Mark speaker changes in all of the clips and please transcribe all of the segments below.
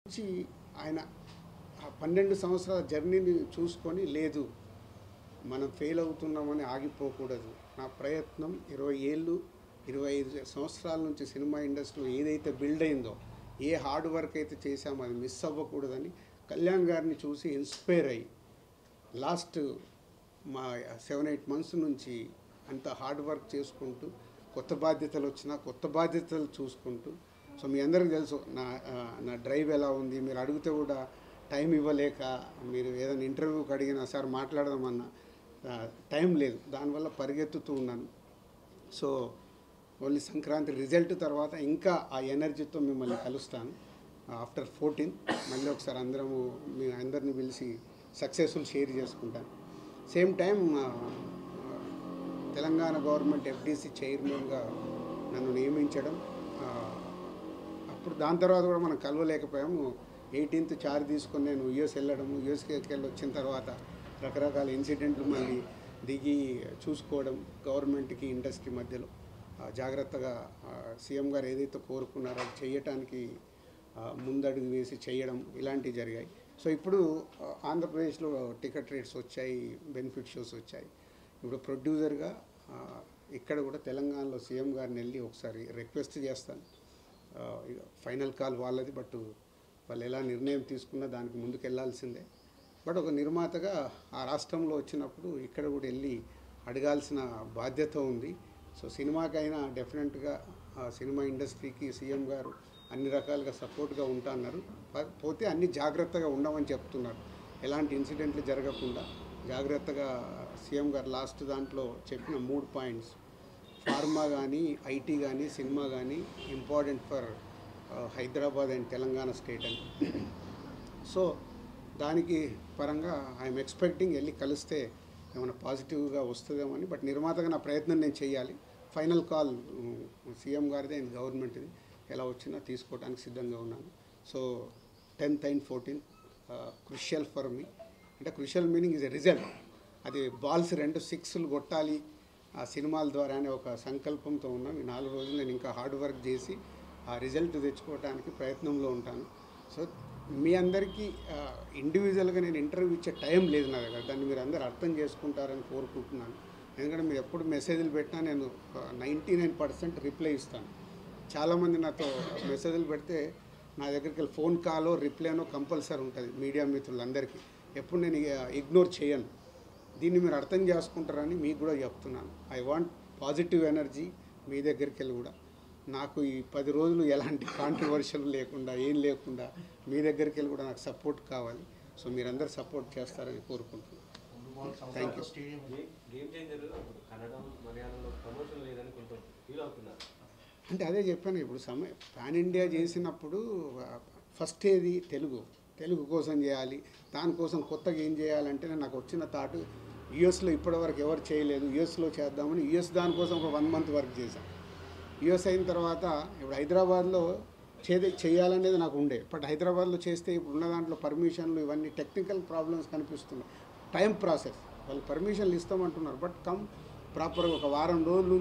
Speaker 1: నుంచి ఆయన ఆ 12 సంవత్సరాల జర్నీని చూసుకొని లేదు మనం ఫెయిల్ అవుతున్నామని ఆగిపోకూడదు. నా ప్రయత్నం 20 ఏళ్ళు 25 సంవత్సరాల నుంచి సినిమా ఇండస్ట్రీలో ఏదైతే బిల్డ్ అయిందో, ఏ హార్డ్ వర్క్ అయితే చేశామో అది మిస్ అవ్వకూడదని కళ్యాణ్ గారిని చూసి ఇన్స్పైర్ అయ్యి లాస్ట్ మా 7-8 మంత్స్ నుంచి అంత హార్డ్ వర్క్ చేసుకుంటూ కొత్త బాధ్యతలు వచ్చినా కొత్త బాధ్యతలు చూసుకుంటూ, సో మీ అందరికీ తెలుసు నా డ్రైవ్ ఎలా ఉంది. మీరు అడిగితే కూడా టైం ఇవ్వలేక, మీరు ఏదైనా ఇంటర్వ్యూకి అడిగినా సార్ మాట్లాడదామన్నా టైం లేదు, దానివల్ల పరిగెత్తుతూ ఉన్నాను. సో ఓన్లీ సంక్రాంతి రిజల్ట్ తర్వాత ఇంకా ఆ ఎనర్జీతో మిమ్మల్ని కలుస్తాను. ఆఫ్టర్ 14 మళ్ళీ ఒకసారి మీ అందరిని పిలిచి సక్సెస్ఫుల్ షేర్ చేసుకుంటాను. Same time Telangana government FDC చైర్మన్గా నన్ను నియమించడం, అప్పుడు దాని తర్వాత కూడా మనం కలవలేకపోయాము. 18th చార్జ్ తీసుకొని నేను యుఎస్ వెళ్ళడము, యుఎస్కి వెళ్ళి వచ్చిన తర్వాత రకరకాల ఇన్సిడెంట్లు మళ్ళీ దిగి చూసుకోవడం, గవర్నమెంట్కి ఇండస్ట్రీ మధ్యలో జాగ్రత్తగా సీఎం గారు ఏదైతే కోరుకున్నారో అది చేయటానికి ముందడుగు వేసి చేయడం, ఇలాంటివి జరిగాయి. సో ఇప్పుడు ఆంధ్రప్రదేశ్లో టికెట్ రేట్స్ వచ్చాయి, బెనిఫిట్ షోస్ వచ్చాయి. ఇప్పుడు ప్రొడ్యూసర్గా ఇక్కడ కూడా తెలంగాణలో సీఎం గారిని వెళ్ళి ఒకసారి రిక్వెస్ట్ చేస్తాను. ఫైనల్ కాల్ వాళ్ళది, బట్ వాళ్ళు ఎలా నిర్ణయం తీసుకున్నా దానికి ముందుకు వెళ్ళాల్సిందే. బట్ ఒక నిర్మాతగా ఆ రాష్ట్రంలో వచ్చినప్పుడు ఇక్కడ కూడా వెళ్ళి అడగాల్సిన బాధ్యత ఉంది. సో సినిమాకైనా డెఫినెట్గా సినిమా ఇండస్ట్రీకి సీఎం గారు అన్ని రకాలుగా సపోర్ట్గా ఉంటా అన్నారు. పోతే అన్ని జాగ్రత్తగా ఉండమని చెప్తున్నారు. ఎలాంటి ఇన్సిడెంట్లు జరగకుండా జాగ్రత్తగా సీఎం గారు లాస్ట్ దాంట్లో చెప్పిన 3 పాయింట్స్, ఫార్మా కానీ, ఐటీ కానీ, సినిమా కానీ important for Hyderabad and Telangana state అని. సో దానికి పరంగా ఐఎమ్ ఎక్స్పెక్టింగ్ వెళ్ళి కలిస్తే ఏమైనా పాజిటివ్గా వస్తుందేమో అని. బట్ నిర్మాతగా నా ప్రయత్నం నేను చేయాలి. ఫైనల్ కాల్ సీఎం గారిదే అండ్ గవర్నమెంట్ది, ఎలా వచ్చినా తీసుకోవడానికి సిద్ధంగా ఉన్నాను. So 10th and 14th crucial for me. అంటే crucial meaning is a result. అది బాల్స్ 2 6లు కొట్టాలి ఆ సినిమాల ద్వారా అనే ఒక సంకల్పంతో ఉన్నాం. ఈ 4 రోజులు నేను ఇంకా హార్డ్ వర్క్ చేసి ఆ రిజల్ట్ తెచ్చుకోవడానికి ప్రయత్నంలో ఉంటాను. సో మీ అందరికీ ఇండివిజువల్గా నేను ఇంటర్వ్యూ ఇచ్చే టైం లేదు నా దగ్గర. దాన్ని మీరు అందరూ అర్థం చేసుకుంటారని కోరుకుంటున్నాను. ఎందుకంటే మీరు ఎప్పుడు మెసేజ్లు పెట్టినా నేను 99% రిప్లై ఇస్తాను. చాలామంది నాతో మెసేజ్లు పెడితే నా దగ్గరికి వెళ్ళి ఫోన్ కాలో రిప్లైనో కంపల్సరీ ఉంటుంది మీడియా మిత్రులందరికీ. ఎప్పుడు నేను ఇగ్నోర్ చేయను. దీన్ని మీరు అర్థం చేసుకుంటారని మీకు కూడా చెప్తున్నాను. ఐ వాంట్ పాజిటివ్ ఎనర్జీ మీ దగ్గరికి వెళ్ళి కూడా. నాకు ఈ 10 రోజులు ఎలాంటి కాంట్రవర్షియల్ లేకుండా, ఏం లేకుండా మీ దగ్గరికి వెళ్ళి కూడా నాకు సపోర్ట్ కావాలి. సో మీరందరూ సపోర్ట్ చేస్తారని కోరుకుంటున్నాను. Thank you. అంటే అదే చెప్పాను, ఇప్పుడు పాన్ ఇండియా చేసినప్పుడు ఫస్ట్ ఏది తెలుగు కోసం చేయాలి. దానికోసం కొత్తగా ఏం చేయాలంటే నాకు వచ్చిన థాట్, యుఎస్లో ఇప్పటివరకు ఎవరు చేయలేదు, యుఎస్లో చేద్దామని యుఎస్ దానికోసం ఒక 1 month వర్క్ చేశాను. యుఎస్ అయిన తర్వాత ఇప్పుడు హైదరాబాద్లో చేయాలనేది నాకు ఉండే. బట్ హైదరాబాద్లో చేస్తే ఇప్పుడు ఉన్న దాంట్లో పర్మిషన్లు ఇవన్నీ టెక్నికల్ ప్రాబ్లమ్స్ కనిపిస్తున్నాయి. టైం ప్రాసెస్, వాళ్ళు పర్మిషన్లు ఇస్తామంటున్నారు, బట్ ప్రాపర్గా ఒక వారం రోజుల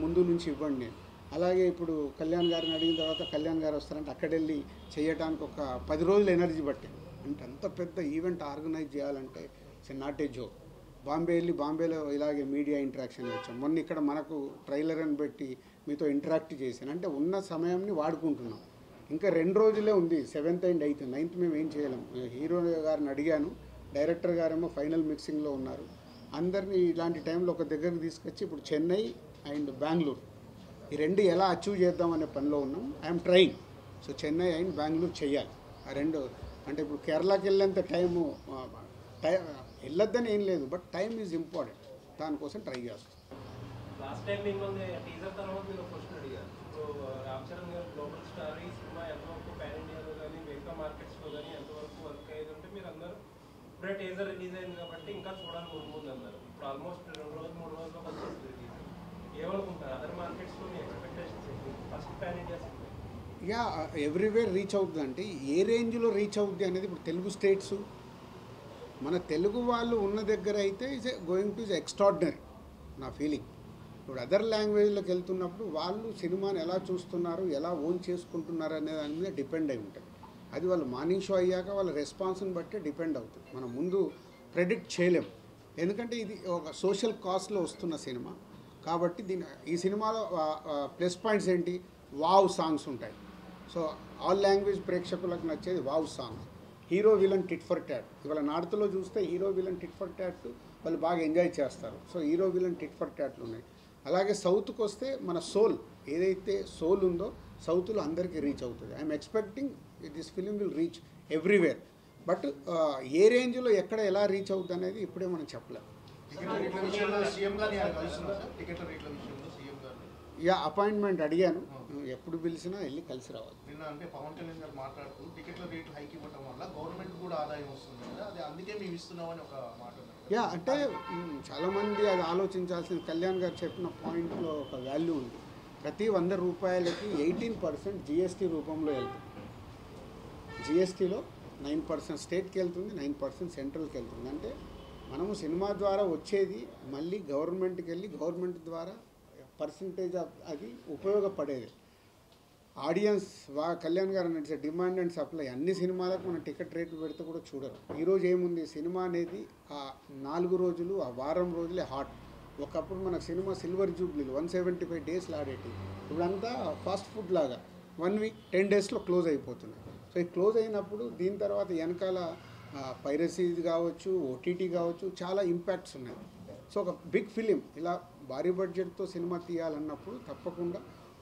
Speaker 1: ముందు నుంచి ఇవ్వండి. నేను అలాగే ఇప్పుడు కళ్యాణ్ గారిని అడిగిన తర్వాత కళ్యాణ్ గారు వస్తారంటే అక్కడెళ్ళి చేయడానికి ఒక 10 రోజులు ఎనర్జీ పట్టింది. అంటే అంత పెద్ద ఈవెంట్ ఆర్గనైజ్ చేయాలంటే ఇట్స్ నాట్ ఏ జోక్. బాంబేలో ఇలాగే మీడియా ఇంటరాక్షన్ వచ్చాం. మొన్న ఇక్కడ మనకు ట్రైలర్ అని పెట్టి మీతో ఇంటరాక్ట్ చేశాను. అంటే ఉన్న సమయాన్ని వాడుకుంటున్నాం. ఇంకా 2 రోజులే ఉంది, 7th and 8th. 9th మేము ఏం చేయలేం. హీరో గారిని అడిగాను, డైరెక్టర్ గారేమో ఫైనల్ మిక్సింగ్లో ఉన్నారు. అందరినీ ఇలాంటి టైంలో ఒక దగ్గరికి తీసుకొచ్చి ఇప్పుడు చెన్నై అండ్ బెంగళూరు ఈ 2 ఎలా అచీవ్ చేద్దామనే పనిలో ఉన్నాం. I'm trying. So Chennai and Bengaluru చేయాలి. ఆ 2 అంటే ఇప్పుడు కేరళకి వెళ్ళేంత టైము వెళ్ళొద్దని ఏం లేదు, బట్ టైం ఈజ్ ఇంపార్టెంట్. దానికోసం ట్రై చేస్తాం.
Speaker 2: లాస్ట్ టైం మిమ్మల్ని టీజర్ తర్వాత మీరు క్వశ్చన్ అడిగారు. ఇప్పుడు రామ్ చరణ్ గారు గ్లోబల్ స్టార్, ఈ సినిమా ఎంతవరకు పాన్ ఇండియాలో కానీ మిగతా మార్కెట్స్లో కానీ ఎంతవరకు వర్క్ అయ్యేది అంటే మీరు అందరూ ఇప్పుడే టీజర్ రిలీజ్ అయింది కాబట్టి ఇంకా చూడాలి ముందు అన్నారు. ఇప్పుడు ఆల్మోస్ట్ 2 రోజులు 3 రోజుల్లో వచ్చేస్తుంది రిలీజ్. ఏమనుకుంటారు అదర్ మార్కెట్స్లో మీ ఎక్స్పెక్టేషన్స్ ఏంటి? ఫస్ట్ పాన్ ఇండియా సినిమా
Speaker 1: ఇక ఎవ్రీవేర్ రీచ్ అవుతుంది. అంటే ఏ రేంజ్లో రీచ్ అవుద్ది అనేది ఇప్పుడు తెలుగు స్టేట్స్, మన తెలుగు వాళ్ళు ఉన్న దగ్గర అయితే is going to is extraordinary నా ఫీలింగ్. ఇప్పుడు అదర్ లాంగ్వేజ్లోకి వెళ్తున్నప్పుడు వాళ్ళు సినిమాని ఎలా చూస్తున్నారు, ఎలా ఓన్ చేసుకుంటున్నారు అనే దాని మీద డిపెండ్ అయి ఉంటుంది. అది వాళ్ళు మార్నింగ్ షో అయ్యాక వాళ్ళ రెస్పాన్స్ని బట్టి డిపెండ్ అవుతుంది. మనం ముందు ప్రెడిక్ట్ చేయలేం, ఎందుకంటే ఇది ఒక సోషల్ కాస్ట్లో వస్తున్న సినిమా కాబట్టి ఈ సినిమాలో ప్లస్ పాయింట్స్ ఏంటి, వావ్ సాంగ్స్ ఉంటాయి. సో ఆల్ లాంగ్వేజ్ ప్రేక్షకులకు నచ్చేది wow songs. Hero villain tit for tat, ఇవాళ నార్త్లో చూస్తే hero villain tit for tat వాళ్ళు బాగా ఎంజాయ్ చేస్తారు. So hero villain tit for ట్యాట్లు ఉన్నాయి. అలాగే సౌత్కి వస్తే మన సోల్ ఏదైతే సోల్ ఉందో సౌత్లో అందరికీ రీచ్ అవుతుంది. I'm expecting this film will reach everywhere. But ఏ రేంజ్లో ఎక్కడ ఎలా రీచ్ అవుతుంది అనేది ఇప్పుడే మనం చెప్పలేము. యా, అపాయింట్మెంట్ అడిగాను, ఎప్పుడు పిలిచినా వెళ్ళి కలిసి రావాలి.
Speaker 3: నిన్న అంటే పవన్ కళ్యాణ్ గారు మాట్లాడుతూ టికెట్ల రేట్లు హైక్ ఇవ్వడం వల్ల గవర్నమెంట్ కూడా ఆదాయం వస్తుంది కదా, అది అందుకే మేము ఇస్తున్నామని ఒక మాట.
Speaker 1: యా, అంటే చాలామంది అది ఆలోచించాల్సిన, కళ్యాణ్ గారు చెప్పిన పాయింట్లో ఒక వాల్యూ ఉంది. ప్రతి 100 రూపాయలకి 18% జిఎస్టీ రూపంలో వెళ్తుంది. జిఎస్టీలో 9% స్టేట్కి వెళ్తుంది, 9% సెంట్రల్కి వెళ్తుంది. అంటే మనము సినిమా ద్వారా వచ్చేది మళ్ళీ గవర్నమెంట్కి వెళ్ళి గవర్నమెంట్ ద్వారా పర్సంటేజ్ అది ఉపయోగపడేది. ఆడియన్స్ కళ్యాణ్ గారు నడిచే డిమాండ్ అండ్ సప్లై అన్ని సినిమాలకు మన టికెట్ రేట్లు పెడితే కూడా చూడరు. ఈరోజు ఏముంది, సినిమా అనేది ఆ 4 రోజులు ఆ వారం రోజులే హాట్. ఒకప్పుడు మన సినిమా సిల్వర్ జూబ్లీలు 175 డేస్లో ఆడేటి, ఇప్పుడంతా ఫాస్ట్ ఫుడ్ లాగా 1 వీక్ 10 డేస్లో క్లోజ్ అయిపోతున్నాయి. సో ఈ క్లోజ్ అయినప్పుడు దీని తర్వాత వెనకాల పైరసీ కావచ్చు, ఓటీటీ కావచ్చు, చాలా ఇంపాక్ట్స్ ఉన్నాయి. సో ఒక బిగ్ ఫిలిం ఇలా భారీ బడ్జెట్తో సినిమా తీయాలన్నప్పుడు తప్పకుండా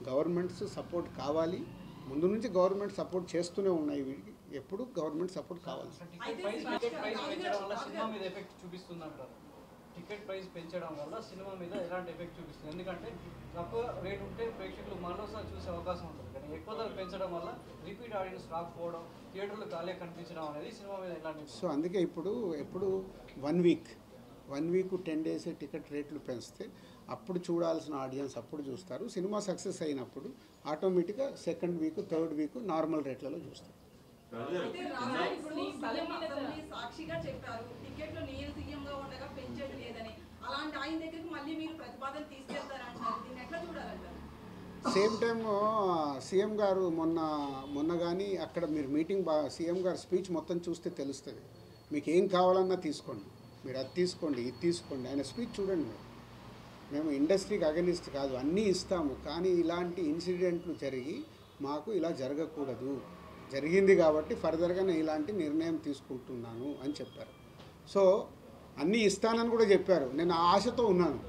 Speaker 1: గవర్నమెంట్స్ సపోర్ట్ కావాలి. ముందు నుంచి గవర్నమెంట్ సపోర్ట్ చేస్తూనే ఉన్నాయి, వీటికి ఎప్పుడు గవర్నమెంట్ సపోర్ట్ కావాలి.
Speaker 4: టికెట్ ప్రైస్ పెంచడం వల్ల సినిమా మీద ఎలాంటి ఎఫెక్ట్ చూపిస్తుంది? ఎందుకంటే తక్కువ రేట్ ఉంటే ప్రేక్షకులు మరోసారి చూసే అవకాశం ఉంటుంది, కానీ ఎక్కువ ధర పెంచడం వల్ల రిపీట్ ఆడియన్స్ రాకపోవడం, థియేటర్లు ఖాళీ కనిపించడం అనేది సినిమా మీద ఎలాంటి.
Speaker 1: సో అందుకే ఎప్పుడు 1 వీక్ 10 డేస్ టికెట్ రేట్లు పెంచితే అప్పుడు చూడాల్సిన ఆడియన్స్ అప్పుడు చూస్తారు. సినిమా సక్సెస్ అయినప్పుడు ఆటోమేటిక్గా 2nd week 3rd week normal రేట్లలో చూస్తారు.
Speaker 5: సాక్షిగా చెప్పారు టికెట్లు నేను సీఎంగా ఉండగా పెంచేది లేదని, అలాంటి ఆయన దగ్గరికి మళ్ళీ మీరు ప్రతిపాదన తీసుకెళ్తారంటారు, దీన్ని ఎట్లా చూడాలంటారు?
Speaker 1: సేమ్ టైం సీఎం గారు మొన్న కానీ అక్కడ మీరు మీటింగ్ సీఎం గారు స్పీచ్ మొత్తం చూస్తే తెలుస్తుంది. మీకు ఏం కావాలన్నా తీసుకోండి, మీరు అది తీసుకోండి, ఇది తీసుకోండి, ఆయన స్పీచ్ చూడండి. మేము ఇండస్ట్రీకి అగనిస్ట్ కాదు, అన్నీ ఇస్తాము, కానీ ఇలాంటి ఇన్సిడెంట్లు జరిగి మాకు ఇలా జరగకూడదు, జరిగింది కాబట్టి ఫర్దర్గా నేను ఇలాంటి నిర్ణయం తీసుకుంటున్నాను అని చెప్పారు. సో అన్నీ ఇస్తానని కూడా చెప్పారు. నేను ఆశతో ఉన్నాను.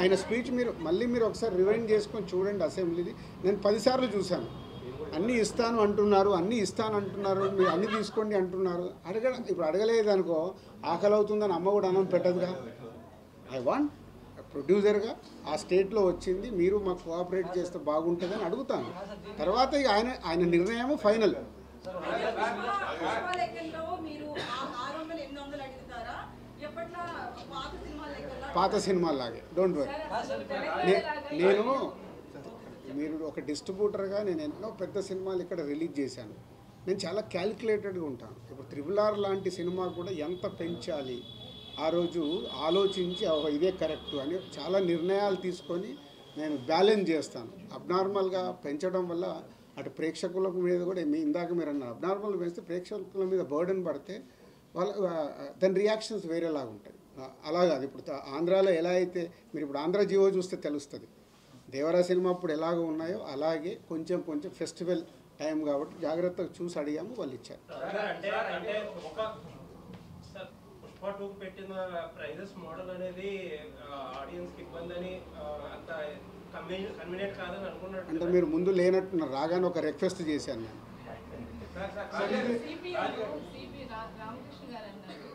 Speaker 1: ఆయన స్పీచ్ మీరు ఒకసారి రివైండ్ చేసుకొని చూడండి అసెంబ్లీది. నేను 10 సార్లు చూశాను. అన్నీ ఇస్తాను అంటున్నారు, మీరు అన్నీ తీసుకోండి అంటున్నారు. ఇప్పుడు అడగలేదు అనుకో, ఆకలి అవుతుందని అమ్మ కూడా అన్నం పెట్టదుగా. ఐ వాంట్ ప్రొడ్యూసర్గా ఆ స్టేట్లో వచ్చింది, మీరు మాకు కోఆపరేట్ చేస్తే బాగుంటుందని అడుగుతాను. తర్వాత ఇక ఆయన నిర్ణయం ఫైనల్. పాత సినిమాలాగే, డోంట్ వరీ. మీరు ఒక డిస్ట్రిబ్యూటర్గా నేను ఎన్నో పెద్ద సినిమాలు ఇక్కడ రిలీజ్ చేశాను. నేను చాలా క్యాలిక్యులేటెడ్గా ఉంటాను. ఇప్పుడు RRR లాంటి సినిమా కూడా ఎంత పెంచాలి ఆ రోజు ఆలోచించి ఇదే కరెక్ట్ అని చాలా నిర్ణయాలు తీసుకొని నేను బ్యాలెన్స్ చేస్తాను. అబ్నార్మల్గా పెంచడం వల్ల అటు ప్రేక్షకుల మీద కూడా ఇందాక మీరు అన్నారు, అబ్నార్మల్ పెంచితే ప్రేక్షకుల మీద బర్డెన్ పడితే దాని రియాక్షన్స్ వేరేలాగా ఉంటాయి. అలాగా అది ఇప్పుడు ఆంధ్రాలో ఎలా అయితే మీరు ఇప్పుడు ఆంధ్ర జియో చూస్తే తెలుస్తుంది. దేవరా సినిమా అప్పుడు ఎలాగ ఉన్నాయో అలాగే కొంచెం ఫెస్టివల్ టైం కాబట్టి జాగ్రత్తగా చూసి అడిగాము, వాళ్ళు ఇచ్చారు.
Speaker 2: పుష్ప 2 పెట్టిన ప్రైజెస్ మోడల్ అనేది ఆడియన్స్కి ఇబ్బంది అని అంత కన్వీనియంట్ కాదని అనుకున్నాడు.
Speaker 1: అంటే మీరు ముందు లేనట్టున్నారు, రాగానే ఒక రిక్వెస్ట్ చేశాను నేను.
Speaker 6: రామకృష్ణ గారు అన్నారు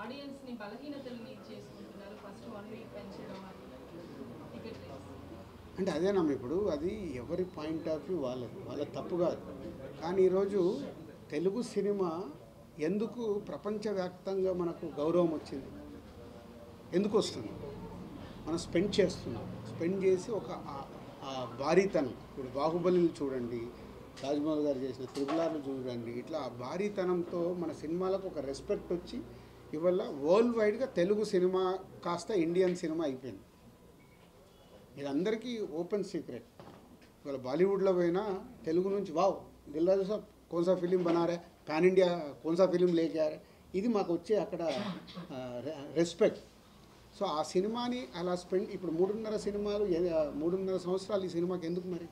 Speaker 6: ఆడియన్స్ని బలహీనతల్ని చేసుకుంటున్నారు, ఫస్ట్ 1 వీక్ పెంచడం టికెట్
Speaker 1: అంటే అదేనమ్మా, ఇప్పుడు అది ఎవరి పాయింట్ ఆఫ్ వ్యూ వాళ్ళ తప్పు కాదు. కానీ ఈరోజు తెలుగు సినిమా ఎందుకు ప్రపంచవ్యాప్తంగా మనకు గౌరవం వచ్చింది, ఎందుకు వస్తుంది? మనం స్పెండ్ చేస్తున్నాం, స్పెండ్ చేసి ఒక భారీతనం. ఇప్పుడు బాహుబలిని చూడండి, రాజమౌళి గారు చేసిన RRR చూడండి, ఇట్లా భారీతనంతో మన సినిమాలకు ఒక రెస్పెక్ట్ వచ్చి ఇవల్ల వరల్డ్ వైడ్గా తెలుగు సినిమా కాస్త ఇండియన్ సినిమా అయిపోయింది. ఇది అందరికీ ఓపెన్ సీక్రెట్. ఇవాళ బాలీవుడ్లో పోయినా తెలుగు నుంచి వావ్ दिलराजू साहब कौन सा फिल्म बना रहे, पैन इंडिया कौन सा फिल्म लेके आ रहे, ఇది మాకు వచ్చే అక్కడ రెస్పెక్ట్. సో ఆ సినిమాని అలా స్పెండ్ ఇప్పుడు 3.5 సినిమాలు 3.5 సంవత్సరాలు ఈ సినిమాకి ఎందుకు మరి